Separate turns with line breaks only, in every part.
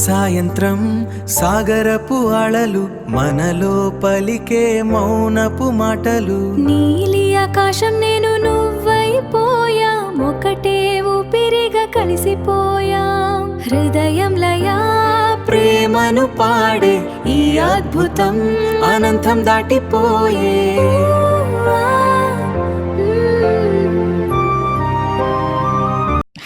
సాయంత్రం సాగరపు అలలు మనలో పలికే మౌనపు మాటలు.
నీలి ఆకాశం నేను నువ్వైపోయా, ఒకటే ఊపిరిగా కలిసిపోయా. హృదయం లయా
ప్రేమను పాడే ఈ అద్భుతం అనంతం దాటిపోయే.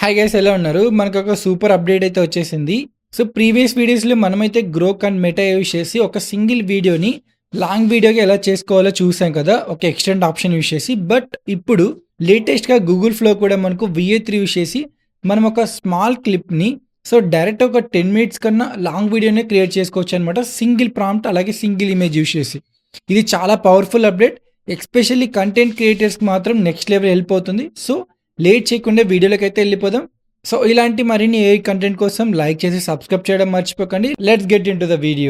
హాయ్ గైస్, ఎలా ఉన్నారు? మనకు ఒక సూపర్ అప్డేట్ అయితే వచ్చేసింది. సో ప్రీవియస్ వీడియోస్లో మనమైతే గ్రోక్ అండ్ మెటా యూస్ చేసి ఒక సింగిల్ వీడియోని లాంగ్ వీడియోగా ఎలా చేసుకోవాలో చూసాం కదా, ఒక ఎక్స్టెండ్ ఆప్షన్ యూస్ చేసి. బట్ ఇప్పుడు లేటెస్ట్గా గూగుల్ ఫ్లో కూడా మనకు VA3 యూస్ చేసి మనం ఒక స్మాల్ క్లిప్ని డైరెక్ట్ ఒక 10 minutes కన్నా లాంగ్ వీడియోనే క్రియేట్ చేసుకోవచ్చు అనమాట, సింగిల్ ప్రాంప్ట్ అలాగే సింగిల్ ఇమేజ్ యూస్ చేసి. ఇది చాలా పవర్ఫుల్ అప్డేట్, ఎస్పెషల్లీ కంటెంట్ క్రియేటర్స్కి మాత్రం నెక్స్ట్ లెవెల్ హెల్ప్ అవుతుంది. సో లేట్ చేయకుండా వీడియోలోకి అయితే వెళ్ళిపోదాం. సో ఇలాంటి మరిన్ని ఏ కంటెంట్ కోసం లైక్ చేసి సబ్స్క్రైబ్ చేయడం మర్చిపోకండి. Let's get in to the video.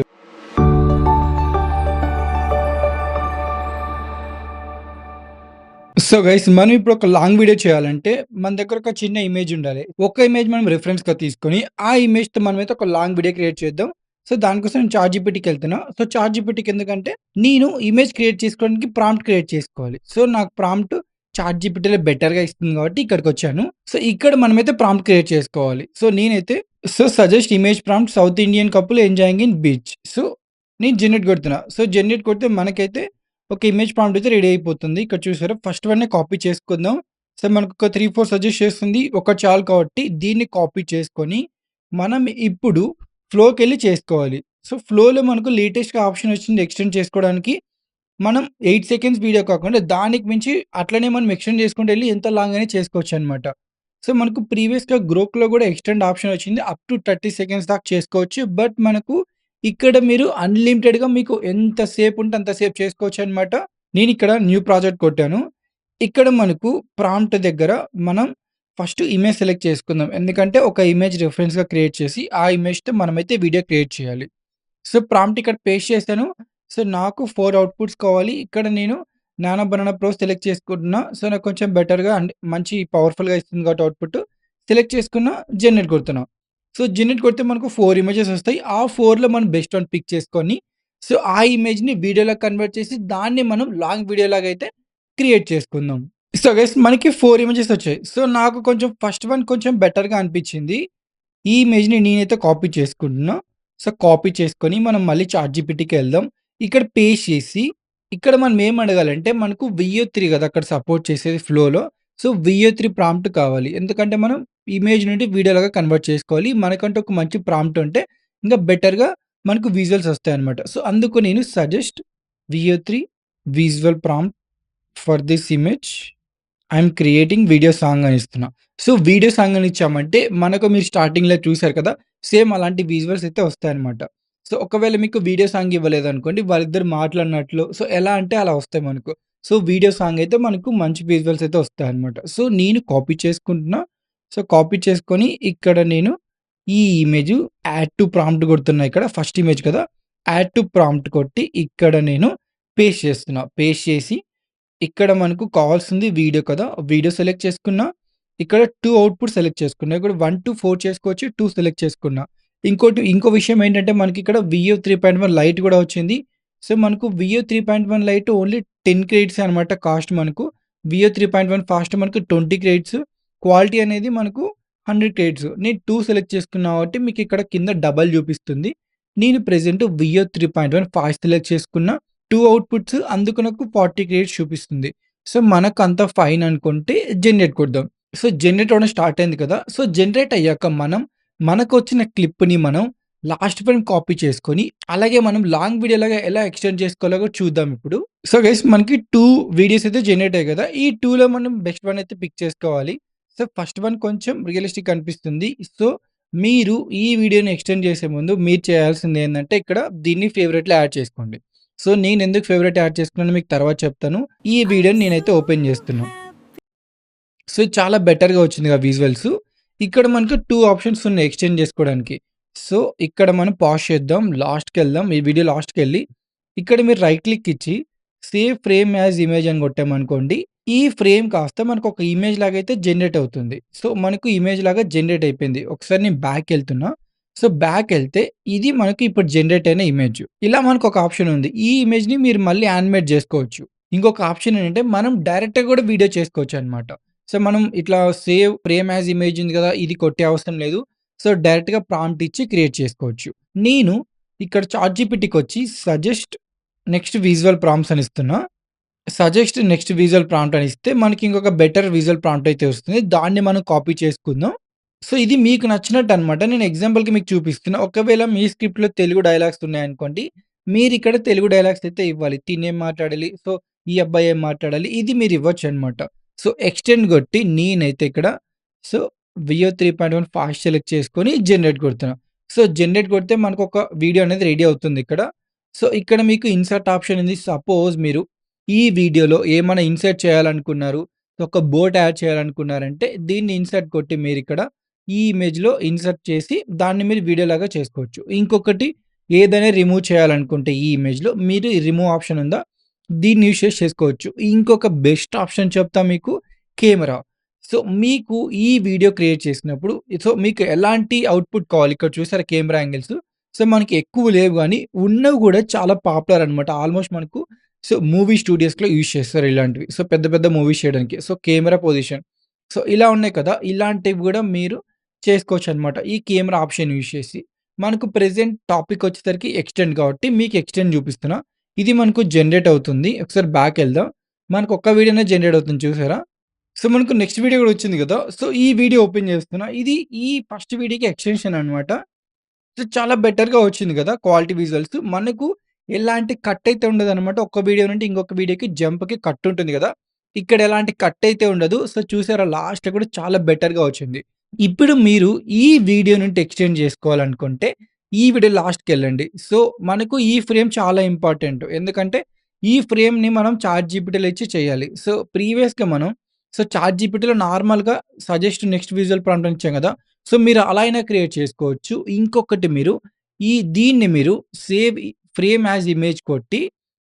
So guys, మనం ఇప్పుడు ఒక లాంగ్ వీడియో చేయాలంటే మన దగ్గర ఒక చిన్న ఇమేజ్ ఉండాలి. ఒక ఇమేజ్ మనం రిఫరెన్స్గా తీసుకొని ఆ ఇమేజ్తో మనమైతే ఒక లాంగ్ వీడియో క్రియేట్ చేద్దాం. సో దానికోసం నేను చాట్‌జీపీటీకి వెళ్తున్నా. సో చాట్‌జీపీటీకి ఎందుకంటే నేను ఇమేజ్ క్రియేట్ చేసుకోవడానికి ప్రాంప్ట్ క్రియేట్ చేసుకోవాలి. సో నాకు ప్రాంప్ట్ చాట్‌జీపీటీలో బెటర్‌గా ఇస్తుంది కాబట్టి ఇక్కడికి వచ్చాను. సో ఇక్కడ మనమైతే ప్రాంప్ట్ క్రియేట్ చేసుకోవాలి. సో నేనైతే suggest image prompt south Indian couple enjoying in beach. So నేను జనరేట్ కొడుతున్నా. సో జనరేట్ కొడితే మనకైతే ఒక ఇమేజ్ ప్రాంప్ట్ అయితే రెడీ అయిపోతుంది. ఇక్కడ చూసారా, ఫస్ట్ వన్నే కాపీ చేసుకుందాం. సో మనకు ఒక 3-4 సజెస్ట్ చేస్తుంది, ఒకటి చాలు కాబట్టి దీన్ని కాపీ చేసుకొని మనం ఇప్పుడు ఫ్లోకి వెళ్ళి చేసుకోవాలి. సో ఫ్లోలో మనకు లేటెస్ట్గా ఆప్షన్ వచ్చింది ఎక్స్టెండ్ చేసుకోవడానికి. మనం 8 seconds వీడియో కాకుండా దానికి మించి అట్లనే మనం ఎక్స్టెండ్ చేసుకుంటూ వెళ్ళి ఎంత లాంగ్ అయినా చేసుకోవచ్చు అనమాట. సో మనకు ప్రీవియస్గా గ్రోక్లో కూడా ఎక్స్టెండ్ ఆప్షన్ వచ్చింది, అప్ టు 30 seconds దాకా చేసుకోవచ్చు. బట్ మనకు ఇక్కడ మీరు అన్లిమిటెడ్గా మీకు ఎంతసేపు ఉంటే అంతసేపు చేసుకోవచ్చు అనమాట. నేను ఇక్కడ న్యూ ప్రాజెక్ట్ కొట్టాను. ఇక్కడ మనకు ప్రాంప్ట్ దగ్గర మనం ఫస్ట్ ఇమేజ్ సెలెక్ట్ చేసుకుందాం, ఎందుకంటే ఒక ఇమేజ్ రిఫరెన్స్గా క్రియేట్ చేసి ఆ ఇమేజ్తో మనమైతే వీడియో క్రియేట్ చేయాలి. సో ప్రాంప్ట్ ఇక్కడ పేస్ట్ చేశాను. సో నాకు 4 అవుట్‌పుట్స్ కావాలి. ఇక్కడ నేను నానో బనానా ప్రో సెలెక్ట్ చేసుకుంటున్నా. సో నాకు కొంచెం బెటర్‌గా అండ్ మంచి పవర్‌ఫుల్‌గా ఇస్తుంది కాబట్టి అవుట్‌పుట్ సెలెక్ట్ చేసుకున్న, జనరేట్ కొడుతున్నా. సో జనరేట్ కొడితే మనకు 4 ఇమేజెస్ వస్తాయి. ఆ 4లో మనం బెస్ట్ వన్ పిక్ చేసుకొని సో ఆ ఇమేజ్‌ని వీడియోలోకి కన్వర్ట్ చేసి దాన్ని మనం లాంగ్ వీడియోలాగా అయితే క్రియేట్ చేసుకుందాం. సో గైస్, మనకి 4 ఇమేజెస్ వచ్చాయి. సో నాకు కొంచెం ఫస్ట్ వన్ కొంచెం బెటర్‌గా అనిపించింది. ఈ ఇమేజ్‌ని నేనైతే కాపీ చేసుకుంటున్నా. సో కాపీ చేసుకొని మనం మళ్ళీ చాట్‌జీపీటీకి వెళ్దాం. ఇక్కడ పేస్ట్ చేసి ఇక్కడ మనం ఏం అడగాలంటే మనకు VA3 కదా అక్కడ సపోర్ట్ చేసేది ఫ్లోలో. సో VA3 ప్రాంప్ట్ కావాలి, ఎందుకంటే మనం ఇమేజ్ నుండి వీడియోలాగా కన్వర్ట్ చేసుకోవాలి. మనకంటే ఒక మంచి ప్రాంప్ట్ ఉంటే ఇంకా బెటర్‌గా మనకు విజువల్స్ వస్తాయన్నమాట. సో అందుకు నేను suggest VA3 visual prompt for this image I'm creating video song అని ఇస్తున్నా. సో వీడియో సాంగ్ అని ఇచ్చామంటే మనకు మీరు స్టార్టింగ్‌లో చూసారు కదా, సేమ్ అలాంటి విజువల్స్ అయితే వస్తాయన్నమాట. సో ఒకవేళ మీకు వీడియో సాంగ్ ఇవ్వలేదనుకోండి, వాళ్ళిద్దరు మాట్లాడినట్లు సో ఎలా అంటే అలా వస్తాయి మనకు. సో వీడియో సాంగ్ అయితే మనకు మంచి విజువల్స్ అయితే వస్తాయన్నమాట. సో నేను కాపీ చేసుకుంటున్నా. సో కాపీ చేసుకొని ఇక్కడ నేను ఈ ఇమేజ్ యాడ్ టు ప్రాంప్ట్ కొడుతున్నా. ఇక్కడ ఫస్ట్ ఇమేజ్ కదా, యాడ్ టు ప్రాంప్ట్ కొట్టి ఇక్కడ నేను పేస్ట్ చేస్తున్నా. పేస్ట్ చేసి ఇక్కడ మనకు కావాల్సింది వీడియో కదా, వీడియో సెలెక్ట్ చేసుకున్నా. ఇక్కడ 2 అవుట్‌పుట్ సెలెక్ట్ చేసుకున్నా. ఇక్కడ 1-4 చేసుకోవచ్చు, 2 సెలెక్ట్ చేసుకున్నా. ఇంకో విషయం ఏంటంటే మనకి ఇక్కడ VA 3.1 లైట్ కూడా వచ్చింది. సో మనకు VA 3.1 లైట్ ఓన్లీ 10 క్రెడిట్స్ అనమాట కాస్ట్. మనకు VA 3.1 ఫాస్ట్ మనకు 20 క్రెడిట్స్, క్వాలిటీ అనేది మనకు 100 క్రెడిట్స్. నేను 2 సెలెక్ట్ చేసుకున్నా కాబట్టి మీకు ఇక్కడ కింద డబల్ చూపిస్తుంది. నేను ప్రెజెంట్ VA 3.1 ఫాస్ట్ సెలెక్ట్ చేసుకున్నా. 2 అవుట్‌పుట్స్ అందుకు నాకు 40 క్రెడిట్స్ చూపిస్తుంది. సో మనకు అంత ఫైన్ అనుకుంటే జనరేట్ కొడదాం. సో జనరేట్ అవ్వడం స్టార్ట్ అయింది కదా. సో జనరేట్ అయ్యాక మనకొచ్చిన క్లిప్‌ని మనం లాస్ట్ ఫ్రేమ్ కాపీ చేసుకొని అలాగే మనం లాంగ్ వీడియోలాగా ఎలా ఎక్స్టెండ్ చేసుకోవాలో కూడా చూద్దాం ఇప్పుడు. సో గైస్, మనకి 2 వీడియోస్ అయితే జనరేట్ అయ్యాయి కదా. ఈ 2లో మనం బెస్ట్ వన్ అయితే పిక్ చేసుకోవాలి. సో ఫస్ట్ వన్ కొంచెం రియలిస్టిక్ అనిపిస్తుంది. సో మీరు ఈ వీడియోని ఎక్స్టెండ్ చేసే ముందు మీరు చేయాల్సింది ఏందంటే ఇక్కడ దీన్ని ఫేవరెట్‌లో యాడ్ చేసుకోండి. సో నేను ఎందుకు ఫేవరెట్ యాడ్ చేసుకున్నానో మీకు తర్వాత చెప్తాను. ఈ వీడియోని నేనైతే ఓపెన్ చేస్తున్నా. సో చాలా బెటర్‌గా వచ్చిందిగా విజువల్స్. ఇక్కడ మనకు 2 ఆప్షన్స్ ఉన్నాయి ఎక్స్టెండ్ చేసుకోవడానికి. సో ఇక్కడ మనం పాజ్ చేద్దాం, లాస్ట్‌కెళ్దాం. ఈ వీడియో లాస్ట్‌కెళ్ళి ఇక్కడ మీరు రైట్ క్లిక్ ఇచ్చి సేవ్ ఫ్రేమ్ యాజ్ ఇమేజ్ అని కొట్టామనుకోండి, ఈ ఫ్రేమ్ కాస్త మనకు ఒక ఇమేజ్ లాగా అయితే జనరేట్ అవుతుంది. సో మనకు ఇమేజ్ లాగా జనరేట్ అయిపోయింది. ఒకసారి నేను బ్యాక్ వెళ్తున్నా. సో, బ్యాకెళ్తే ఇది మనకి ఇప్పుడు జనరేట్ అయిన ఇమేజ్. ఇలా మనకొక ఆప్షన్ ఉంది. ఈ ఇమేజ్‌ని మీరు మళ్ళీ యానిమేట్ జేసుకోవచ్చు. ఇంకొక ఆప్షన్ ఏంటంటే మనం డైరెక్ట్‌గా గూడా వీడియో చేసుకోవచ్చనమాట. సో, మనం ఇట్లా సేవ్ ఫ్రేమ్ యాస్ ఇమేజ్ ఉంది గదా! ఇది కొట్టే అవసరం లేదు. సో, డైరెక్ట్‌గా ప్రాంప్ట్ ఇచ్చి క్రియేట్ చేసుకోవచ్చు. నేను ఇక్కడ చాట్‌జీపీటీకొచ్చి సజెస్ట్ నెక్స్ట్ విజువల్ ప్రాంప్ట్స్ అని ఇస్తున్నా. సజెస్ట్ నెక్స్ట్ విజువల్ ప్రాంప్ట్ అని ఇస్తే మనకి ఇంకొక బెటర్ విజువల్ ప్రాంప్ట్ అయితే వస్తుంది. దాన్ని మనం కాపీ చేసుకుందాం. సో, ఇది మీకు నచ్చినట్టనమాట. నేను ఎగ్జాంపుల్‌కి మీకు చూపిస్తున్నా. ఒకవేళ మీ స్క్రిప్ట్‌లో తెలుగు డైలాగ్స్ ఉన్నాయనుకోండి, మీరిక్కడ తెలుగు డైలాగ్స్ అయితే ఇవ్వాలి. తినేం మాట్లాడాలి, సో, ఈ అబ్బాయి ఏం మాట్లాడాలి, ఇది మీరు ఇవ్వొచ్చనమాట. సో, ఎక్స్‌టెండ్ కొట్టి నేనైతే ఇక్కడ సో, వియో 3.1 ఫాస్ట్ సెలెక్ట్ చేసుకొని జనరేట్ కొడుతున్నా. సో, జనరేట్ కొడితే మనకొక వీడియో అనేది రెడీ అవుతుందిక్కడ. సో, ఇక్కడ మీకు ఇన్సర్ట్ ఆప్షన్ ఉంది. సపోజ్ మీరు ఈ వీడియోలో ఏమైనా ఇన్సర్ట్ చేయాలనుకున్నారు, ఒక బోట్ యాడ్ చేయాలనుకున్నారంటే దీన్ని ఇన్సర్ట్ కొట్టి మీరిక్కడ ఈ ఇమేజ్‌లో ఇన్సర్ట్ చేసి దాన్ని మీరు వీడియోలాగా చేసుకోవచ్చు. ఇంకొకటి ఏదైనా రిమూవ్ చేయాలనుకుంటే ఈ ఇమేజ్‌లో మీరు ఈ రిమూవ్ ఆప్షన్ ఉందా? దీన్ని యూజ్ చేసి చేసుకోవచ్చు. ఇంకొక బెస్ట్ ఆప్షన్ చెప్తా మీకు కెమెరా. సో, మీకు ఈ వీడియో క్రియేట్ చేసినప్పుడు సో, మీకు ఎలాంటి అవుట్‌పుట్ కావాలి ఇక్కడ చూసారా కెమెరా యాంగిల్స్. సో, మనకి ఎక్కువ లేవు గానీ ఉన్నవి గూడా చాలా పాపులర్ అనమాట. ఆల్మోస్ట్ మనకు సో, మూవీ స్టూడియోస్‌లో యూజ్ చేస్తారు ఇలాంటివి. సో, పెద్ద పెద్ద మూవీస్ చేయడానికి. So, camera position. సో, ఇలా ఉన్నాయి కదా! ఇలాంటివి గూడా మీరు చేసుకోవచ్చనమాట. ఈ కెమెరా ఆప్షన్ యూజ్ చేసి. మనకు ప్రెజెంట్ టాపిక్ వచ్చేసరికి ఎక్స్‌టెండ్ కాబట్టి మీకు ఎక్స్‌టెండ్ చూపిస్తున్నా. ఇది మనకు జనరేట్ అవుతుంది. ఒకసారి బ్యాకెళ్దాం. మనకు ఒక్క వీడియోనే జనరేట్ అవుతుంది చూసారా? సో, మనకు నెక్స్ట్ వీడియో గూడా వచ్చింది గదా! సో, ఈ వీడియో ఓపెన్ చేస్తున్నా. ఇది ఈ ఫస్ట్ వీడియోకి ఎక్స్‌టెన్షన్ అనమాట. సో, చాలా బెటర్‌గా వచ్చింది గదా! Quality visuals. మనకు ఎలాంటి కట్ అయితే ఉండదనమాట. ఒక్క వీడియో నుండి ఇంకొక వీడియోకి జంప్‌కి కట్ ఉంటుంది గదా! ఇక్కడ ఎలాంటి కట్ అయితే ఉండదు. సో, చూసారా లాస్ట్‌లో కూడా చాలా బెటర్‌గా వచ్చింది. ఇప్పుడు మీరు ఈ వీడియో నుండి ఎక్స్‌టెండ్ చేసుకోవాలనుకుంటే, ఈ వీడియో లాస్ట్‌కెళ్ళండి. సో, మనకు ఈ ఫ్రేమ్ చాలా ఇంపార్టెంట్. ఎందుకంటే, ఈ ఫ్రేమ్‌ని మనం చాట్‌జీపీటీలో ఇచ్చి చేయాలి. సో, ప్రీవియస్‌గా మనం సో, చాట్‌జీపీటీలో నార్మల్‌గా సజెస్ట్ నెక్స్ట్ విజువల్ ప్రాంప్ట్ అని ఇచ్చాం గదా! సో, మీరు అలా అయినా క్రియేట్ చేసుకోవచ్చు. ఇంకొకటి మీరు దీన్ని మీరు సేవ్ ఫ్రేమ్ యాస్ ఇమేజ్ కొట్టి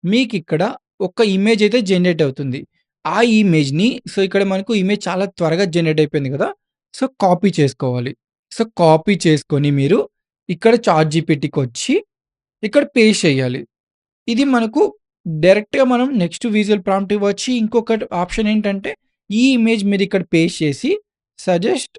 మీకిక్కడ ఒక ఇమేజ్ అయితే జనరేట్ అవుతుంది. ఆ ఇమేజ్‌ని సో, ఇక్కడ మనకు ఇమేజ్ చాలా త్వరగా జనరేట్ అయిపోయింది గదా! సో, కాపీ చేసుకోవాలి. సో, కాపీ చేసుకొని మీరు ఇక్కడ చాట్‌జీపీటీకొచ్చి ఇక్కడ పేస్ట్ చేయాలి. ఇది మనకు డైరెక్ట్‌గా మనం నెక్స్ట్ విజువల్ ప్రాంప్ట్ ఇవ్వచ్చు. ఇంకొకటి ఆప్షన్ ఏంటంటే ఈ ఇమేజ్ మీరిక్కడ పేస్ట్ చేసి suggest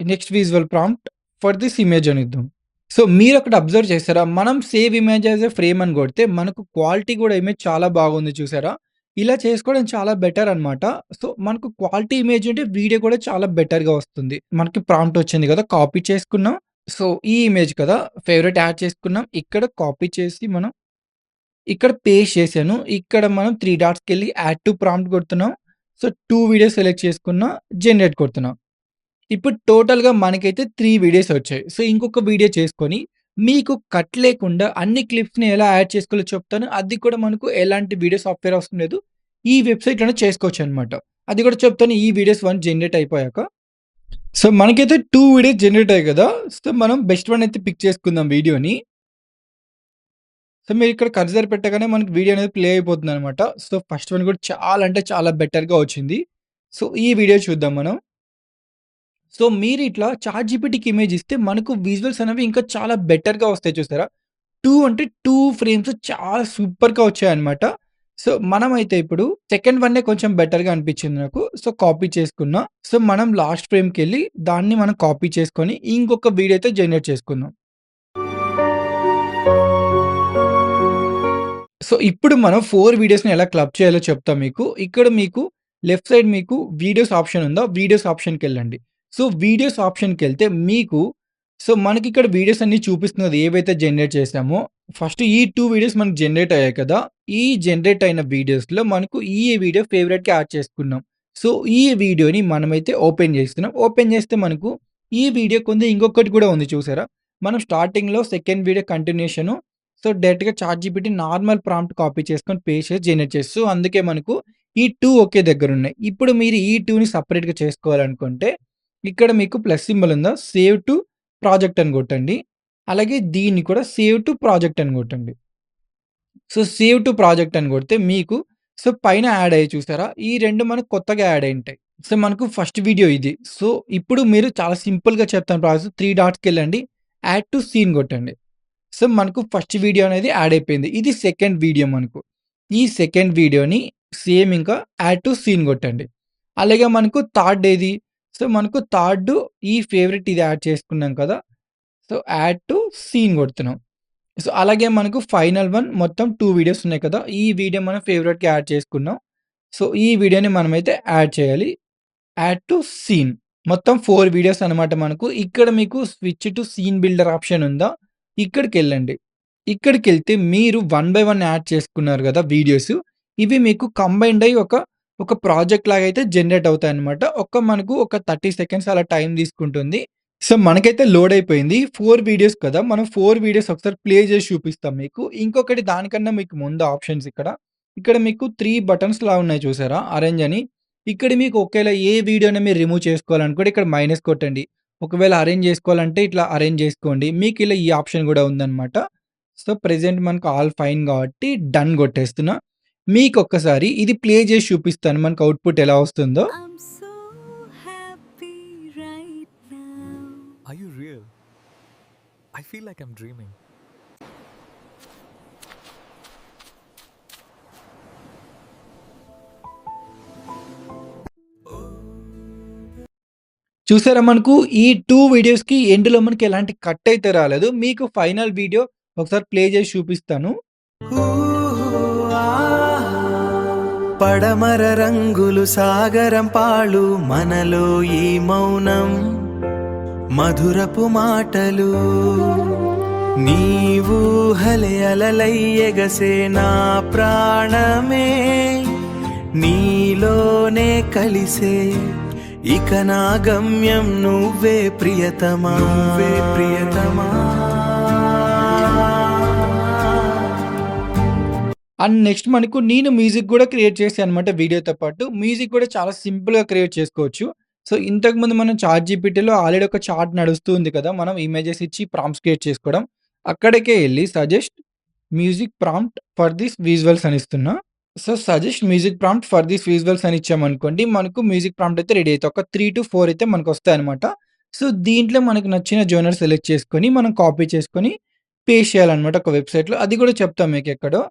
next visual prompt for this image అని ఇద్దాం. సో, మీరొకటి అబ్జర్వ్ చేసారా? మనం save image as a frame అని కొడితే మనకు క్వాలిటీ కూడా ఇమేజ్ చాలా బాగుంది చూసారా? ఇలా చేసుకోవడం చాలా బెటర్ అనమాట. సో, మనకు క్వాలిటీ ఇమేజ్ ఉంటే వీడియో కూడా చాలా బెటర్‌గా వస్తుంది. మనకి ప్రాంప్ట్ వచ్చింది కదా! కాపీ చేసుకున్నాం. సో, ఈ ఇమేజ్ కదా! ఫేవరెట్ యాడ్ చేసుకున్నాం. ఇక్కడ కాపీ చేసి మనం ఇక్కడ పేస్ట్ చేశాను. ఇక్కడ మనం 3 డాట్స్‌కెళ్ళి యాడ్ టు ప్రాంప్ట్ కొడుతున్నాం. సో, 2 వీడియోస్ సెలెక్ట్ చేసుకున్నా. జనరేట్ కొడుతున్నాం. ఇప్పుడు టోటల్‌గా మనకైతే 3 వీడియోస్ వచ్చాయి. సో, ఇంకొక వీడియో చేసుకొని మీకు కట్ లేకుండా అన్ని క్లిప్స్‌ని ఎలా యాడ్ చేసుకోవాలో చెప్తాను. అది కూడా మనకు ఎలాంటి వీడియో సాఫ్ట్‌వేర్ అవసరం లేదు. ఈ వెబ్‌సైట్‌లోనే చేసుకోవచ్చనమాట. అది కూడా చెప్తాను ఈ వీడియోస్ వన్స్ జనరేట్ అయిపోయాక. సో, మనకైతే 2 వీడియోస్ జనరేట్ అయ్యాయి కదా! సో, మనం బెస్ట్ వన్ అయితే పిక్ చేసుకుందాం వీడియోని. సో, మీరిక్కడ కర్సర్ పెట్టగానే మనకి వీడియో అనేది ప్లే అయిపోతుందనమాట. సో, ఫస్ట్ వన్ కూడా చాలా అంటే చాలా బెటర్‌గా వచ్చింది. సో, ఈ వీడియో చూద్దాం మనం. సో, మీరిట్లా చాట్‌జీపీటీకి ఇమేజ్ ఇస్తే మనకు విజువల్స్ అనేవి ఇంకా చాలా బెటర్‌గా వస్తాయి చూసారా? 2 అంటే 2 ఫ్రేమ్స్ చాలా సూపర్‌గా వచ్చాయన్నమాట. సో, మనమైతే ఇప్పుడు సెకండ్ వన్నే కొంచెం బెటర్‌గా అనిపించింది నాకు. సో, కాపీ చేసుకున్నా. సో, మనం లాస్ట్ ఫ్రేమ్‌కెళ్ళి దాన్ని మనం కాపీ చేసుకొని ఇంకొక వీడియో అయితే జనరేట్ చేసుకుందాం. సో, ఇప్పుడు మనం 4 వీడియోస్‌ని ఎలా క్లబ్ చేయాలో చెప్తా మీకు. ఇక్కడ మీకు లెఫ్ట్ సైడ్ మీకు వీడియోస్ ఆప్షన్ ఉందా? వీడియోస్ ఆప్షన్‌కెళ్ళండి. సో, వీడియోస్ ఆప్షన్‌కెళ్తే మీకు సో, మనకిక్కడ వీడియోస్ అన్నీ చూపిస్తుంది కదా! ఏవైతే జనరేట్ చేసామో. ఫస్ట్ ఈ 2 వీడియోస్ మనకు జనరేట్ అయ్యాయి కదా! ఈ జనరేట్ అయిన వీడియోస్‌లో మనకు ఈ వీడియో ఫేవరెట్‌గా యాడ్ చేసుకున్నాం. సో, ఈ వీడియోని మనమైతే ఓపెన్ చేస్తున్నాం. ఓపెన్ చేస్తే మనకు ఈ వీడియో కింద ఇంకొకటి కూడా ఉంది చూసారా? మనం స్టార్టింగ్‌లో సెకండ్ వీడియో కంటిన్యూషను సో, డైరెక్ట్‌గా చాట్‌జీపీటీ నార్మల్ ప్రాంప్ట్ కాపీ చేసుకొని పేస్ట్ చేసి జనరేట్ చేసి సో, అందుకే మనకు ఈ 2 ఒకే దగ్గరున్నాయి. ఇప్పుడు మీరు ఈ 2ని సెపరేట్‌గా చేసుకోవాలనుకుంటే ఇక్కడ మీకు ప్లస్ సింబల్ ఉందా? సేవ్ టు ప్రాజెక్ట్ అని కొట్టండి. అలాగే దీన్ని కూడా సేవ్ టు ప్రాజెక్ట్ అని కొట్టండి. సో, సేవ్ టు ప్రాజెక్ట్ అని కొడితే మీకు సో, పైన యాడ్ అయ్యాయి చూసారా? ఈ 2 మనకు కొత్తగా యాడ్ అయ్యుంటాయి. సో, మనకు ఫస్ట్ వీడియో ఇది. సో, ఇప్పుడు మీరు చాలా సింపుల్‌గా చెప్తాను ప్రాసెస్. 3 డాట్స్‌కెళ్ళండి. యాడ్ టు సీన్ కొట్టండి. సో, మనకు ఫస్ట్ వీడియో అనేది యాడ్ అయిపోయింది. ఇది సెకండ్ వీడియో మనకు. ఈ సెకండ్ వీడియోని సేమ్ ఇంకా యాడ్ టు సీన్ కొట్టండి. అలాగే మనకు థర్డ్ ఏది? సో, మనకు థర్డ్ ఈ ఫేవరెట్ ఇది యాడ్ చేసుకున్నాం కదా! సో, యాడ్ టు సీన్ కొడుతున్నాం. సో, అలాగే మనకు ఫైనల్ వన్ మొత్తం 2 వీడియోస్ ఉన్నాయి కదా! ఈ వీడియో మనం ఫేవరెట్‌గా యాడ్ చేసుకున్నాం. సో, ఈ వీడియోని మనమైతే యాడ్ చేయాలి. Add to scene. మొత్తం 4 వీడియోస్ అనమాట మనకు. ఇక్కడ మీకు switch to scene builder option ఉందా? ఇక్కడికెళ్ళండి. ఇక్కడికెళ్తే మీరు వన్ బై వన్ యాడ్ చేసుకున్నారు గదా! వీడియోస్. ఇవి మీకు కంబైన్డ్ అయ్యి ఒక ప్రాజెక్ట్ లాగా అయితే జనరేట్ అవుతాయన్నమాట. మనకు ఒక 30 సెకండ్స్ అలా టైం తీసుకుంటుంది. సో, మనకైతే లోడ్ అయిపోయింది. 4 వీడియోస్ కదా! మనం 4 వీడియోస్ ఒకసారి ప్లే చేసి చూపిస్తాం మీకు. ఇంకొకటి దానికన్నా మీకు ముందు ఆప్షన్స్ ఇక్కడ. ఇక్కడ మీకు 3 బటన్స్‌లా ఉన్నాయి చూసారా? అరేంజ్ అని. ఇక్కడ మీకు ఒకేళ ఏ వీడియోని మీరు రిమూవ్ చేసుకోవాలనుకుంటే ఇక్కడ మైనస్ కొట్టండి. ఒకవేళ అరేంజ్ చేసుకోవాలంటే ఇట్లా అరేంజ్ చేసుకోండి. మీకు ఇలా ఈ ఆప్షన్ గూడా ఉందన్నమాట. సో, ప్రెజెంట్ మనకు ఆల్ ఫైన్ కాబట్టి డన్ కొట్టేస్తున్నా. మీకొక్కసారి ఇది ప్లే చేసి చూపిస్తాను మనకు అవుట్‌పుట్ ఎలా వస్తుందో.
I'm so happy right now.
Are you real? I feel like I'm dreaming.
చూసారా మనకు ఈ 2 వీడియోస్‌కి ఎండ్‌లో మనకి ఎలాంటి కట్ అయితే రాలేదు. మీకు ఫైనల్ వీడియో ఒకసారి ప్లే చేసి చూపిస్తాను.
పడమర రంగులు సాగరం పాలు మనలో ఈ మౌనం మధురపు మాటలు నీవు హలే అలలై ఎగసే నా ప్రాణమే నీలోనే కలిసే ఇక నా గమ్యం నువ్వే ప్రియతమా
అండ్ నెక్స్ట్ మనకు నేను మ్యూజిక్ గూడా క్రియేట్ చేశాను అనమాట వీడియోతో పాటు. మ్యూజిక్ కూడా చాలా సింపుల్‌గా క్రియేట్ చేసుకోవచ్చు. సో, ఇంతకుముందు మనం చాట్‌జీపీటీలో ఆల్రెడీ ఒక చార్ట్ నడుస్తూ ఉంది కదా! మనం ఇమేజెస్ ఇచ్చి ప్రాంప్ట్స్ క్రియేట్ చేసుకోవడం. అక్కడికే ఎళ్లి suggest music prompt for this visuals అని ఇస్తున్నా. So, suggest music prompt for this visuals అని ఇచ్చామనుకోండి, మనకు మ్యూజిక్ ప్రాంప్ట్ అయితే రెడీ అయితాయి. ఒక 3-4 అయితే మనకొస్తాయన్నమాట. సో, దీంట్లో మనకు నచ్చిన జోనర్ సెలెక్ట్ చేసుకొని, మనం కాపీ చేసుకొని పేస్ట్ చేయాలన్నమాట ఒక వెబ్‌సైట్‌లో. అది కూడా చెప్తా మీకెక్కడో.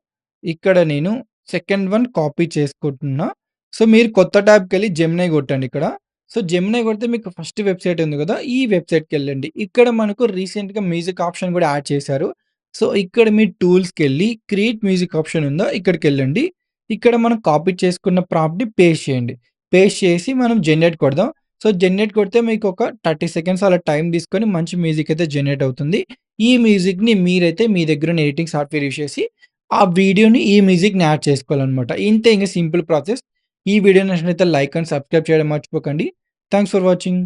ఇక్కడ నేను సెకండ్ వన్ కాపీ చేసుకుంటున్నా. సో, మీరు కొత్త ట్యాబ్‌కెళ్ళి జెమినీ కొట్టండి ఇక్కడ. సో, జెమినీ కొడితే మీకు ఫస్ట్ వెబ్‌సైట్ ఉంది కదా! ఈ వెబ్‌సైట్‌కెళ్ళండి. ఇక్కడ మనకు రీసెంట్‌గా మ్యూజిక్ ఆప్షన్ కూడా యాడ్ చేశారు. సో, ఇక్కడ మీ టూల్స్‌కెళ్ళి క్రియేట్ మ్యూజిక్ ఆప్షన్ ఉందా? ఇక్కడికెళ్ళండి. ఇక్కడ మనం కాపీ చేసుకున్న ప్రాంప్ట్‌ని పేస్ట్ చేయండి. పేస్ట్ చేసి మనం జనరేట్ కొడదాం. సో, జనరేట్ కొడితే మీకు ఒక 30 సెకండ్స్ అలా టైం తీసుకొని మంచి మ్యూజిక్ అయితే జనరేట్ అవుతుంది. ఈ మ్యూజిక్‌ని మీరైతే మీ దగ్గరున్న ఎడిటింగ్ సాఫ్ట్‌వేర్ యూజ్ చేసి ఆ వీడియోని ఈ మ్యూజిక్‌ని యాడ్ చేసుకోవాలన్నమాట. ఇంతే ఇంక సింపుల్ ప్రాసెస్. ఈ వీడియో నచ్చినట్లయితే లైక్ అండ్ సబ్స్క్రైబ్ చేయడం మర్చిపోకండి. Thanks for watching.